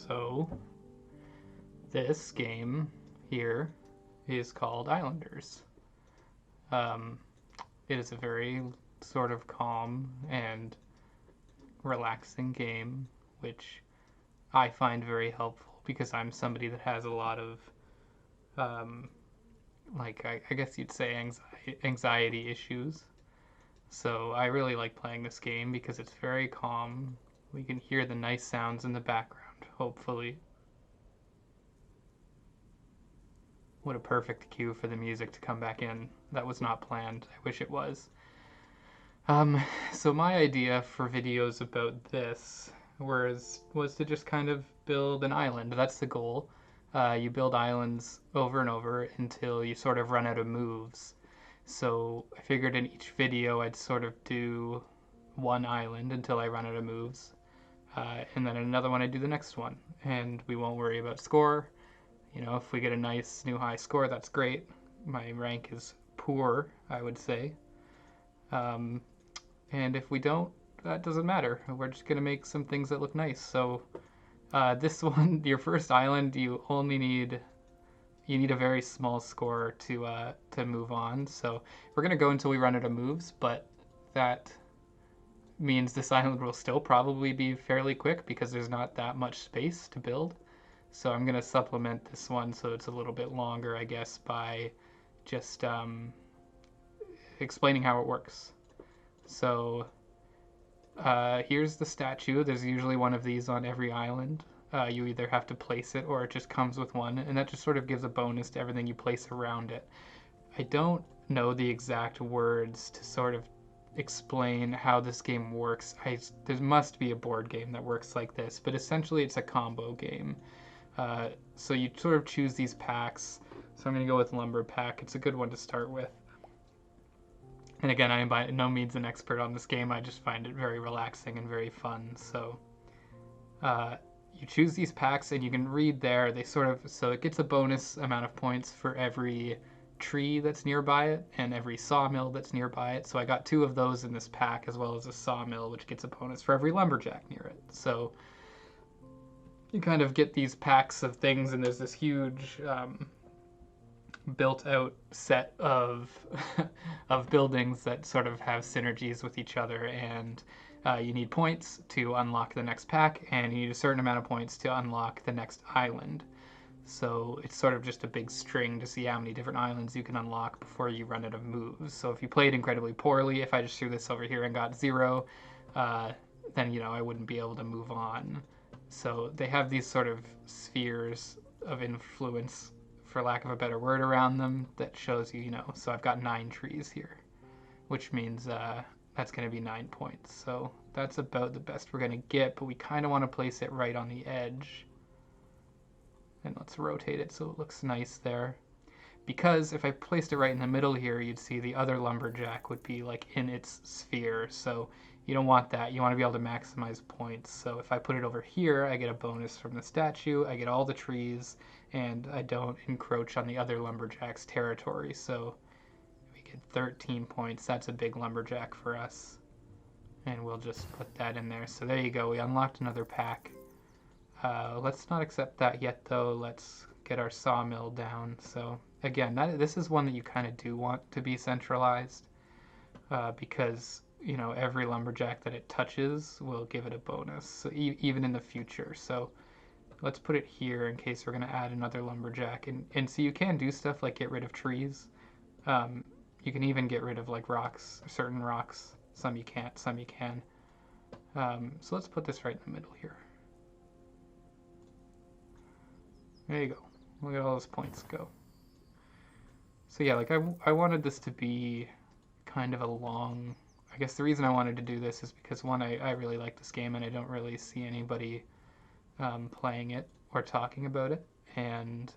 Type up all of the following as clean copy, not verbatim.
So, this game here is called Islanders. Um, it is a very sort of calm and relaxing game, which I find very helpful because I'm somebody that has a lot of, um, I guess you'd say, anxiety issues. So, I really like playing this game because it's very calm. We can hear the nice sounds in the background, hopefully. What a perfect cue for the music to come back in. That was not planned. I wish it was. Um, so my idea for videos about this was to just kind of build an island. That's the goal. You build islands over and over until you sort of run out of moves. So I figured in each video I'd sort of do one island until I run out of moves. And then another one I'd do the next one. And we won't worry about score. If we get a nice new high score, that's great. My rank is poor, I would say. Um, and if we don't, that doesn't matter. We're just going to make some things that look nice. So this one, your first island, you need a very small score to move on. So we're going to go until we run out of moves, but that means this island will still probably be fairly quick because there's not that much space to build. So I'm going to supplement this one so it's a little bit longer, I guess, by just explaining how it works. So here's the statue. There's usually one of these on every island. You either have to place it or it just comes with one, and that just sort of gives a bonus to everything you place around it. I don't know the exact words to sort of explain how this game works. There must be a board game that works like this, but essentially it's a combo game. So you sort of choose these packs. So I'm going to go with Lumber Pack. It's a good one to start with. And again, I am by no means an expert on this game. I just find it very relaxing and very fun. So you choose these packs and you can read there. So it gets a bonus amount of points for every tree that's nearby it and every sawmill that's nearby it. So I got 2 of those in this pack as well as a sawmill, which gets a bonus for every lumberjack near it. So you kind of get these packs of things, and there's this huge built-out set of of buildings that sort of have synergies with each other, and you need points to unlock the next pack, and you need a certain amount of points to unlock the next island. So it's sort of just a big string to see how many different islands you can unlock before you run out of moves. So if you played incredibly poorly, if I just threw this over here and got 0, then I wouldn't be able to move on. So they have these sort of spheres of influence, for lack of a better word, around them that shows you, so I've got 9 trees here, which means that's going to be 9 points. So that's about the best we're going to get, but we kind of want to place it right on the edge. And let's rotate it so it looks nice there. Because if I placed it right in the middle here, you'd see the other lumberjack would be like in its sphere. So you don't want that. You want to be able to maximize points. So if I put it over here, I get a bonus from the statue. I get all the trees, and I don't encroach on the other lumberjack's territory. So we get 13 points. That's a big lumberjack for us. And we'll just put that in there. So there you go. We unlocked another pack. Let's not accept that yet, though. Let's get our sawmill down. So again, this is one that you kind of do want to be centralized because every lumberjack that it touches will give it a bonus, so even in the future. So let's put it here in case we're going to add another lumberjack. And so you can do stuff like get rid of trees. You can even get rid of like rocks, certain rocks. Some you can't, some you can. So let's put this right in the middle here. There you go. Look at all those points go. So yeah, like I wanted this to be kind of a long... I guess the reason I wanted to do this is because, one, I really like this game and I don't really see anybody playing it or talking about it. And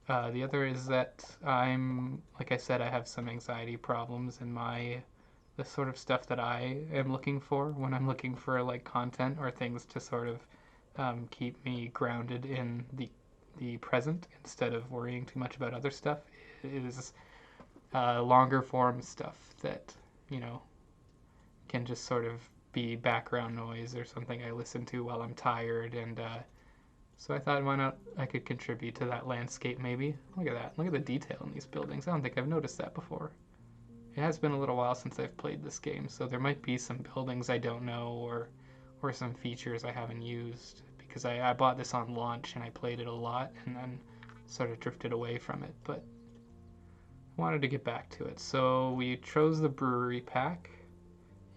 the other is that like I said, I have some anxiety problems, and the sort of stuff that I am looking for when I'm looking for like content or things to sort of keep me grounded in the present instead of worrying too much about other stuff is longer form stuff that can just sort of be background noise or something I listen to while I'm tired, and So I thought, why not? I could contribute to that landscape maybe. Look at that. Look at the detail in these buildings. I don't think I've noticed that before. It has been a little while since I've played this game, so there might be some buildings I don't know or some features I haven't used because I bought this on launch and I played it a lot and then sort of drifted away from it, but I wanted to get back to it. So we chose the brewery pack.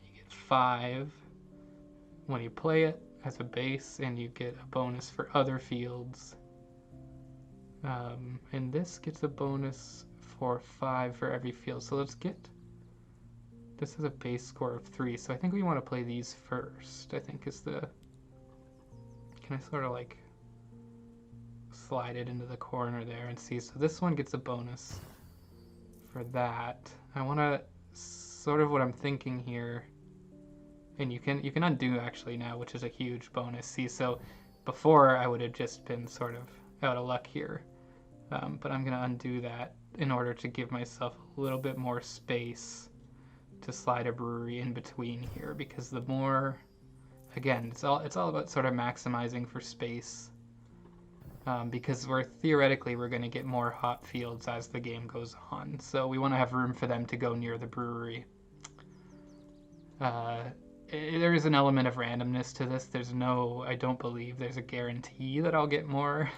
You get 5 when you play it as a base, and you get a bonus for other fields. And this gets a bonus for 5 for every field. So let's get, this is a base score of 3, so I think we want to play these first. I think is the, can I sort of like slide it into the corner there and see? So this one gets a bonus for that. I want to, sort of what I'm thinking here, and you can undo actually now, which is a huge bonus. See, so before I would have just been sort of out of luck here, but I'm gonna undo that in order to give myself a little bit more space to slide a brewery in between here, because the more, again, it's all about sort of maximizing for space, because we're going to get more hop fields as the game goes on, so we want to have room for them to go near the brewery. There is an element of randomness to this. There's no, I don't believe there's a guarantee that I'll get more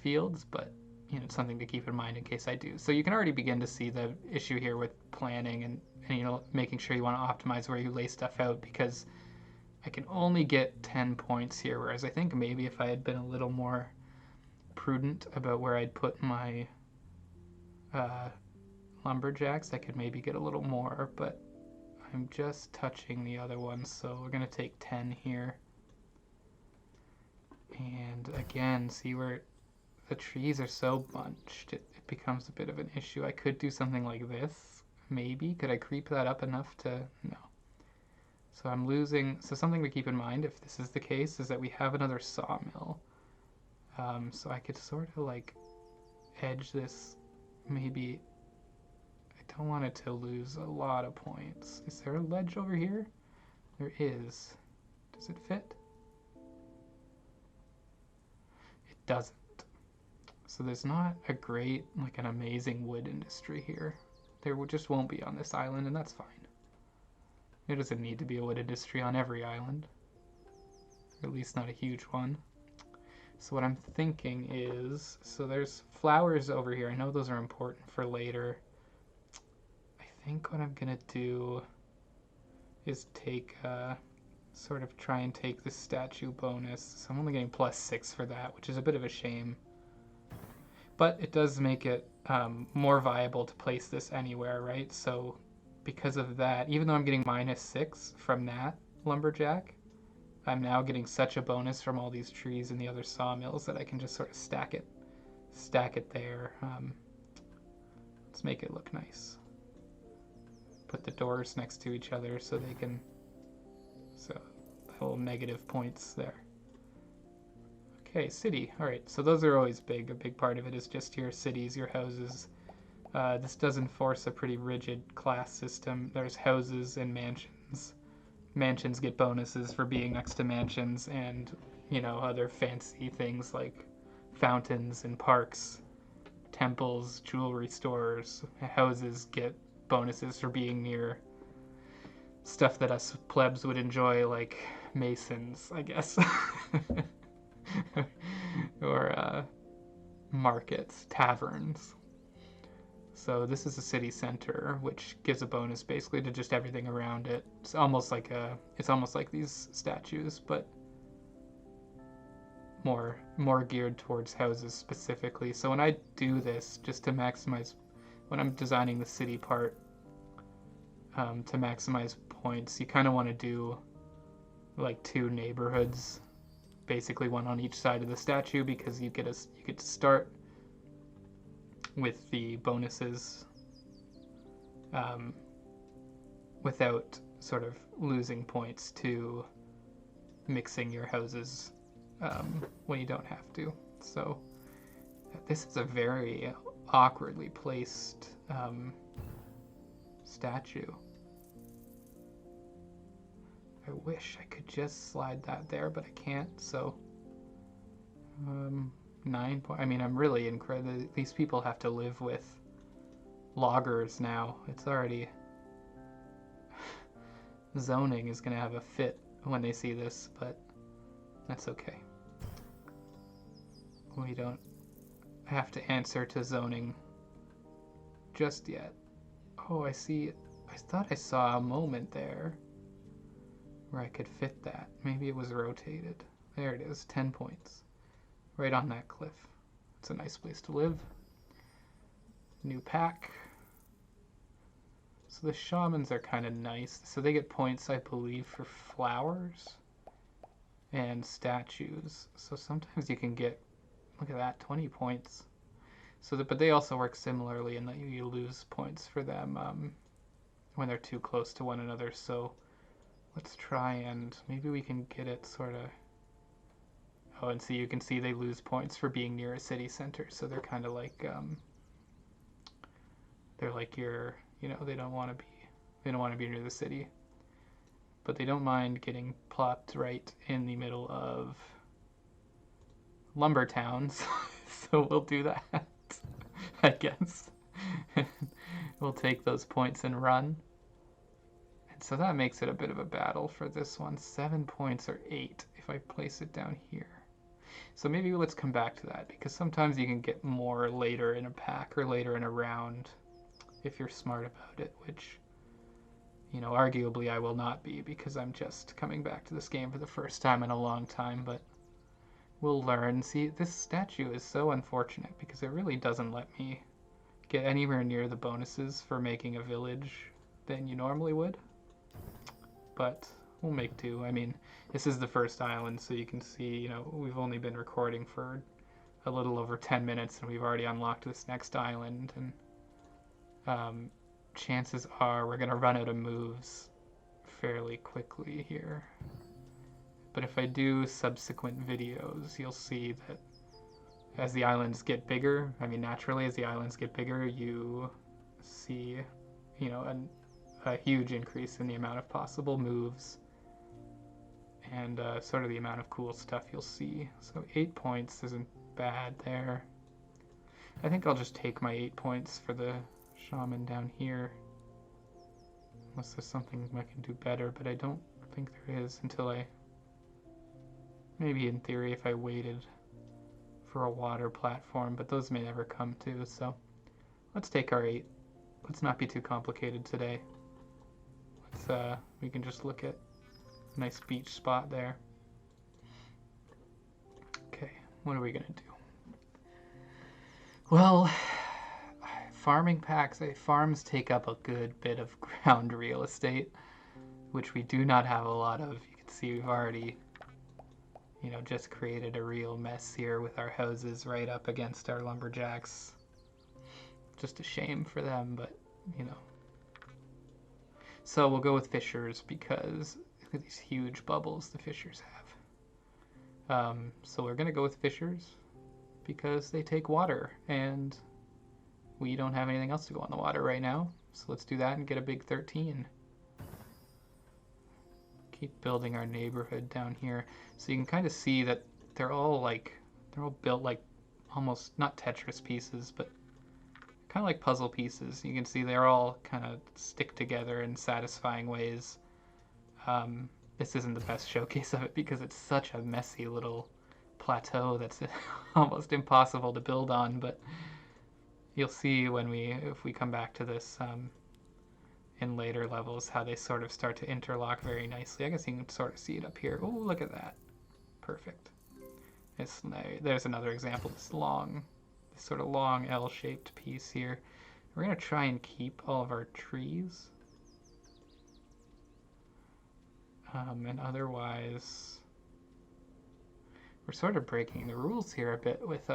fields, but you know, it's something to keep in mind in case I do. So you can already begin to see the issue here with planning and you know, making sure you want to optimize where you lay stuff out, because I can only get 10 points here, whereas I think maybe if I had been a little more prudent about where I'd put my lumberjacks, I could maybe get a little more, but I'm just touching the other one, so we're going to take 10 here. And again, see where the trees are so bunched, it becomes a bit of an issue. I could do something like this, maybe. Could I creep that up enough to, no. So I'm losing, so something to keep in mind if this is the case is that we have another sawmill. So I could sort of like edge this, maybe. I don't want it to lose a lot of points. Is there a ledge over here? There is. Does it fit? It doesn't. So there's not a great, like an amazing wood industry here. There just won't be on this island, and that's fine. There doesn't need to be a wood industry on every island. Or at least not a huge one. So what I'm thinking is, so there's flowers over here. I know those are important for later. I think what I'm gonna do is take, sort of try and take the statue bonus. So I'm only getting +6 for that, which is a bit of a shame. But it does make it more viable to place this anywhere, right? So because of that, even though I'm getting -6 from that lumberjack, I'm now getting such a bonus from all these trees and the other sawmills that I can just sort of stack it there. Let's make it look nice. Put the doors next to each other so they can, so little negative points there. Okay, city. All right, so those are always big. A big part of it is just your cities, your houses. This does enforce a pretty rigid class system. There's houses and mansions. Mansions get bonuses for being next to mansions, and you know, other fancy things like fountains and parks, temples, jewelry stores. Houses get bonuses for being near stuff that us plebs would enjoy, like masons, I guess. Or markets, taverns. So this is a city center, which gives a bonus basically to just everything around it. It's almost like these statues, but more geared towards houses specifically. So when I do this, just to maximize, when I'm designing the city part, to maximize points, you kind of want to do like 2 neighborhoods, basically one on each side of the statue, because you get to start with the bonuses without sort of losing points to mixing your houses when you don't have to. So this is a very awkwardly placed statue. I wish I could just slide that there, but I can't, so 9 point. I mean, I'm really incredible. These people have to live with loggers now. It's already zoning is gonna have a fit when they see this, but that's okay. We don't have to answer to zoning just yet. Oh, I see. I thought I saw a moment there where I could fit that. Maybe it was rotated. There it is, 10 points. Right on that cliff. It's a nice place to live. New pack. So the shamans are kind of nice. So they get points, I believe, for flowers and statues. So sometimes you can get, look at that, 20 points. So that, but they also work similarly in that you lose points for them when they're too close to one another. So let's try and maybe we can get it sort of. Oh, and see, you can see they lose points for being near a city center. So they're kind of like they're like your, you know, they don't want to be near the city, but they don't mind getting plopped right in the middle of lumber towns. So we'll do that. I guess. We'll take those points and run. And so that makes it a bit of a battle for this one. 7 points or 8 if I place it down here. So maybe let's come back to that, because sometimes you can get more later in a pack or later in a round if you're smart about it, which, you know, arguably I will not be because I'm just coming back to this game for the first time in a long time, but we'll learn. See, this statue is so unfortunate because it really doesn't let me get anywhere near the bonuses for making a village than you normally would. But we'll make do. I mean, this is the first island, so you can see, you know, we've only been recording for a little over 10 minutes and we've already unlocked this next island, and chances are we're going to run out of moves fairly quickly here. But if I do subsequent videos, you'll see that as the islands get bigger, I mean, naturally, as the islands get bigger, you see, you know, a huge increase in the amount of possible moves and sort of the amount of cool stuff you'll see. So 8 points isn't bad there. I think I'll just take my 8 points for the shaman down here. Unless there's something I can do better, but I don't think there is until I... Maybe in theory if I waited for a water platform, but those may never come to, so let's take our 8. Let's not be too complicated today. We can just look at a nice beach spot there. Okay, what are we gonna do? Well, farming packs, farms take up a good bit of ground real estate, which we do not have a lot of. You can see we've already, you know, just created a real mess here with our houses right up against our lumberjacks. Just a shame for them, but, you know. So we'll go with fishers because look at these huge bubbles the fishers have. So we're going to go with fishers because they take water, and we don't have anything else to go on the water right now. So let's do that and get a big 13. Keep building our neighborhood down here. So you can kind of see that they're all built like almost not Tetris pieces, but kind of like puzzle pieces. You can see they're all kind of stick together in satisfying ways. This isn't the best showcase of it because it's such a messy little plateau that's almost impossible to build on, but you'll see if we come back to this in later levels how they sort of start to interlock very nicely. I guess you can sort of see it up here. Oh, look at that. Perfect. There's another example, this sort of long L-shaped piece here. We're going to try and keep all of our trees. And otherwise, we're sort of breaking the rules here a bit with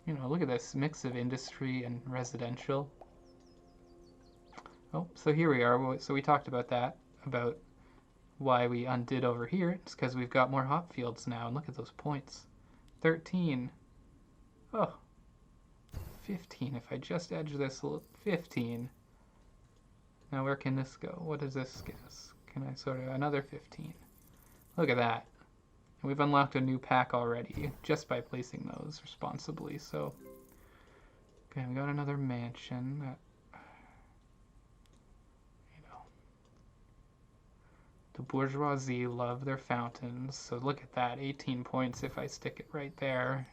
you know, look at this mix of industry and residential. Oh, so here we are. So we talked about that, about why we undid over here. It's because we've got more hop fields now, and look at those points. 13. Oh, 15. If I just edge this, 15. Now where can this go? What does this get us? Can I sort of, another 15. Look at that. And we've unlocked a new pack already just by placing those responsibly. So, okay, we got another mansion that, you know, the bourgeoisie love their fountains. So look at that, 18 points if I stick it right there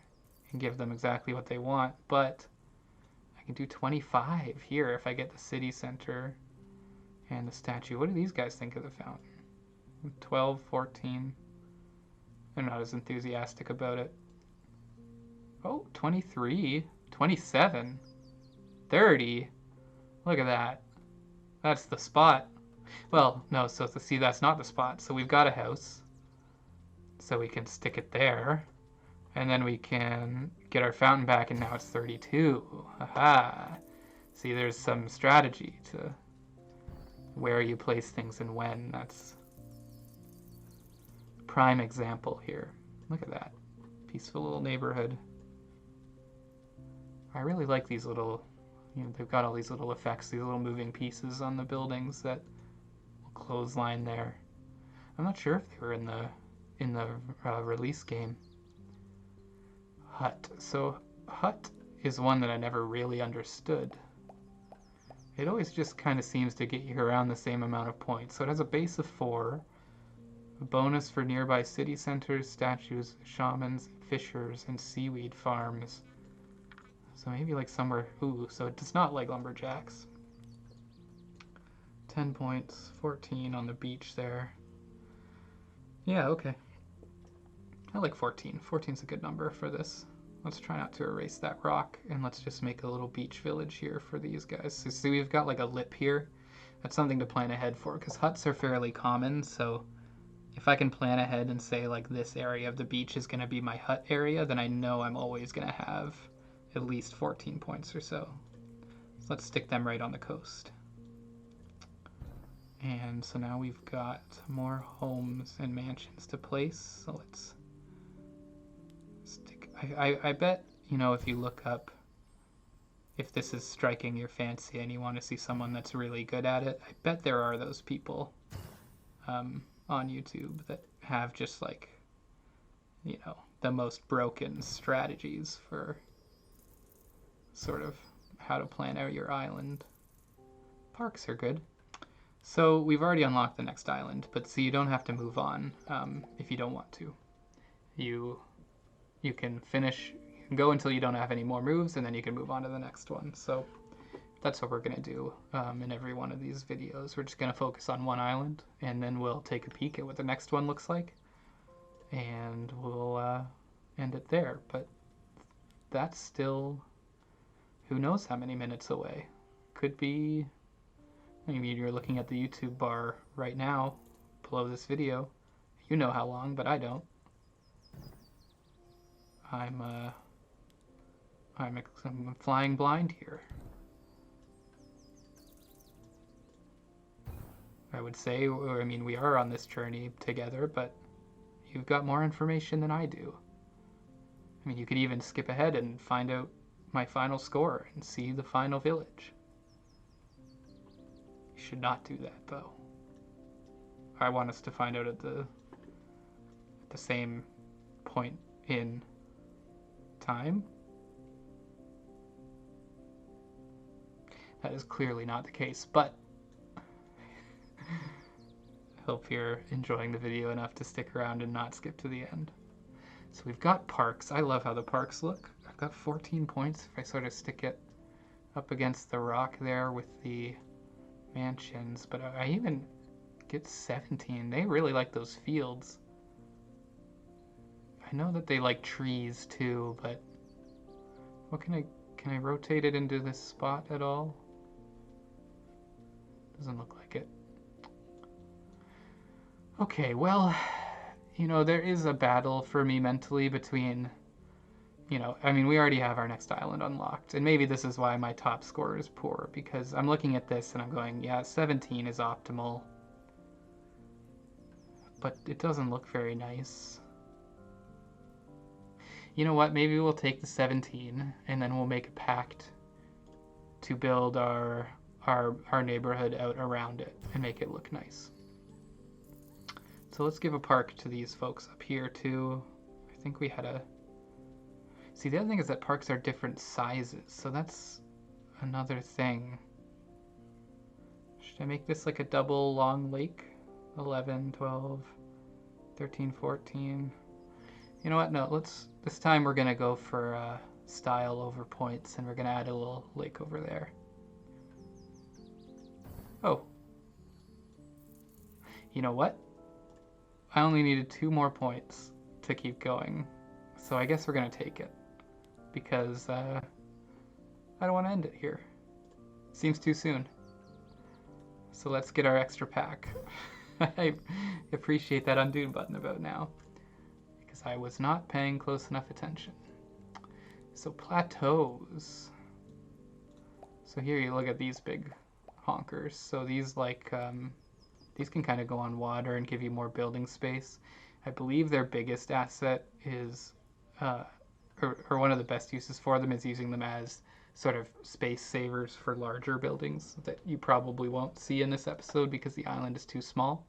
and give them exactly what they want. But I can do 25 here if I get the city center and the statue. What do these guys think of the fountain? 12, 14. They're not as enthusiastic about it. Oh, 23, 27, 30. Look at that. That's the spot. Well, no, so see, that's not the spot. So we've got a house. So we can stick it there. And then we can get our fountain back, and now it's 32. Aha. See, there's some strategy to where you place things and when. That's prime example here. Look at that. Peaceful little neighborhood. I really like these little, they've got all these little effects, these little moving pieces on the buildings that will clothesline there. I'm not sure if they were in the release game. Hut. So hut is one that I never really understood. It always just kind of seems to get you around the same amount of points. So it has a base of 4. A bonus for nearby city centers, statues, shamans, fishers, and seaweed farms. So maybe like somewhere, ooh, so it does not like lumberjacks. 10 points, 14 on the beach there. Yeah, okay. I like 14. 14's a good number for this. Let's try not to erase that rock, and let's just make a little beach village here for these guys. So see, we've got like a lip here. That's something to plan ahead for, because huts are fairly common, so if I can plan ahead and say like this area of the beach is going to be my hut area, then I know I'm always going to have at least 14 points or so. So let's stick them right on the coast. And so now we've got more homes and mansions to place. So let's stick, I bet, if you look up, if this is striking your fancy and you want to see someone that's really good at it, I bet there are those people on YouTube that have just like, the most broken strategies for sort of how to plan out your island. Parks are good. So we've already unlocked the next island, but see, you don't have to move on if you don't want to. You can finish, you can go until you don't have any more moves, and then you can move on to the next one. So that's what we're going to do in every one of these videos. We're just going to focus on one island, and then we'll take a peek at what the next one looks like, and we'll end it there. But that's still, who knows how many minutes away. Could be, maybe you're looking at the YouTube bar right now below this video. You know how long, but I don't. I'm flying blind here. I would say, or I mean, we are on this journey together, but you've got more information than I do. I mean, you could even skip ahead and find out my final score and see the final village. You should not do that, though. I want us to find out at the same point in time. That is clearly not the case, but I hope you're enjoying the video enough to stick around and not skip to the end. So we've got parks. I love how the parks look. I've got 14 points if I sort of stick it up against the rock there with the mansions, but I even get 17. They really like those fields. I know that they like trees too, but what can I rotate it into this spot at all? Doesn't look like it. Okay, well, there is a battle for me mentally between, I mean, we already have our next island unlocked, and maybe this is why my top score is poor, because I'm looking at this and I'm going, yeah, 17 is optimal, but it doesn't look very nice. You know what, maybe we'll take the 17 and then we'll make a pact to build our neighborhood out around it and make it look nice. So let's give a park to these folks up here too. I think we had a... See, the other thing is that parks are different sizes, so that's another thing. Should I make this like a double long lake? 11, 12, 13, 14. You know what? No, this time we're gonna go for style over points, and we're gonna add a little lake over there. Oh. You know what? I only needed 2 more points to keep going, so I guess we're gonna take it, because I don't want to end it here. Seems too soon. So let's get our extra pack. I appreciate that undo button about now, because I was not paying close enough attention. So Plateaus. So here you look at these big honkers. So these these can kind of go on water and give you more building space. I believe their biggest asset is, or one of the best uses for them is using them as sort of space savers for larger buildings that you probably won't see in this episode because the island is too small.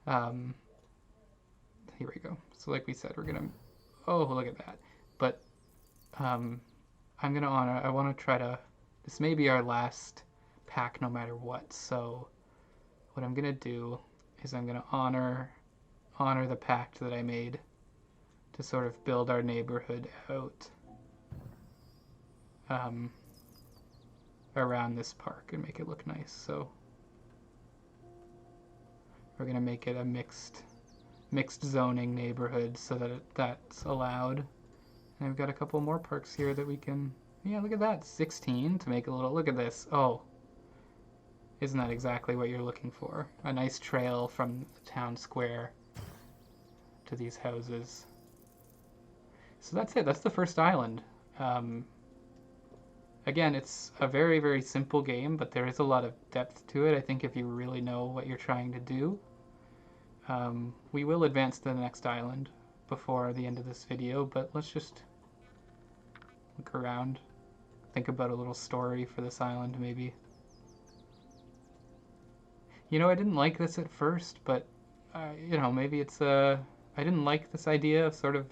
Here we go. So like we said, we're gonna, oh, look at that. But I'm gonna honor, I want to try to, this may be our last pack no matter what. So what I'm gonna do is I'm gonna honor the pact that I made to sort of build our neighborhood out around this park and make it look nice. So we're gonna make it a mixed zoning neighborhood so that that's allowed. And I've got a couple more parks here that we can, yeah, look at that, 16 to make a little, look at this. Oh, isn't that exactly what you're looking for? A nice trail from the town square to these houses. So that's it, that's the first island. Again, it's a very, very simple game, but there is a lot of depth to it, I think, if you really know what you're trying to do. We will advance to the next island before the end of this video, but let's just look around, think about a little story for this island, maybe. You know, I didn't like this at first, but, you know, maybe it's I didn't like this idea of sort of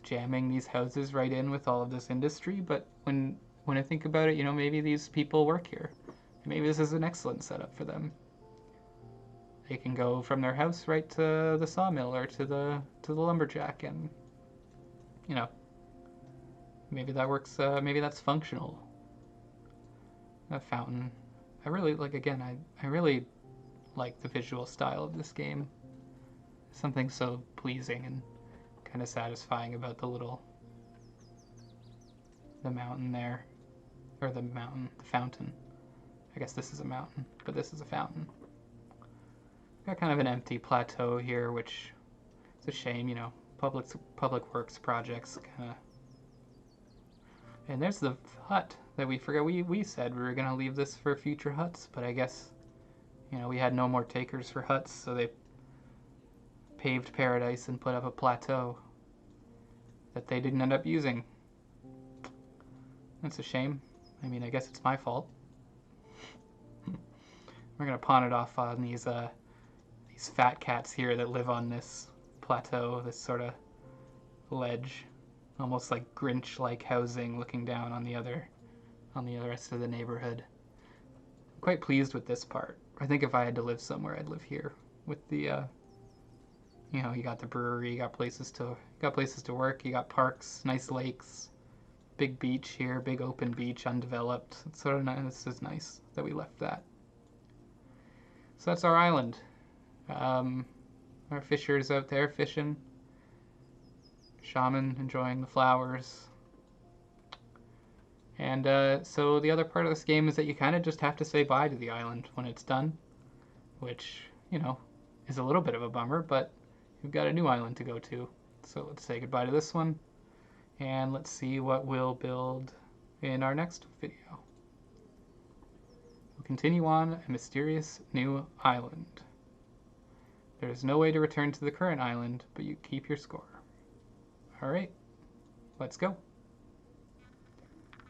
jamming these houses right in with all of this industry, but when I think about it, you know, maybe these people work here. Maybe this is an excellent setup for them. They can go from their house right to the sawmill or to the lumberjack, and, you know, maybe that works, maybe that's functional. That fountain. I really, like, again, I really like the visual style of this game. Something so pleasing and kind of satisfying about the mountain there. Or the fountain. I guess this is a mountain, but this is a fountain. Got kind of an empty plateau here, which is a shame, you know, public works projects kind of. And there's the hut that we forgot. We said we were going to leave this for future huts, but I guess, you know, we had no more takers for huts, so they paved paradise and put up a plateau that they didn't end up using. That's a shame. I mean, I guess it's my fault. We're gonna pawn it off on these fat cats here that live on this plateau, this sort of ledge, almost like Grinch-like housing, looking down on the rest of the neighborhood. I'm quite pleased with this part. I think if I had to live somewhere, I'd live here with the, you know, you got the brewery, you got places to work, you got parks, nice lakes. Big beach here, big open beach, undeveloped. It's sort of nice. This is nice that we left that. So that's our island. Our fishers out there fishing. Shaman enjoying the flowers. And so the other part of this game is that you kind of just have to say bye to the island when it's done, which, you know, is a little bit of a bummer, but you've got a new island to go to. So let's say goodbye to this one. And let's see what we'll build in our next video. We'll continue on a mysterious new island. There is no way to return to the current island, but you keep your score. Alright, let's go.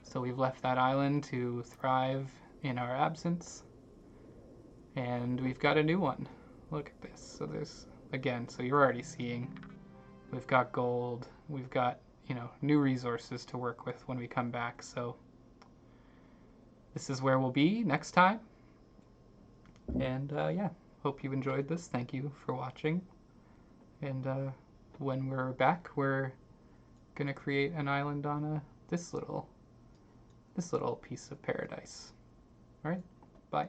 So we've left that island to thrive in our absence. And we've got a new one. Look at this. So there's again, so you're already seeing we've got gold, we've got, new resources to work with when we come back. So this is where we'll be next time. And yeah, hope you enjoyed this. Thank you for watching. And when we're back, we're gonna create an island on this little piece of paradise. All right, bye.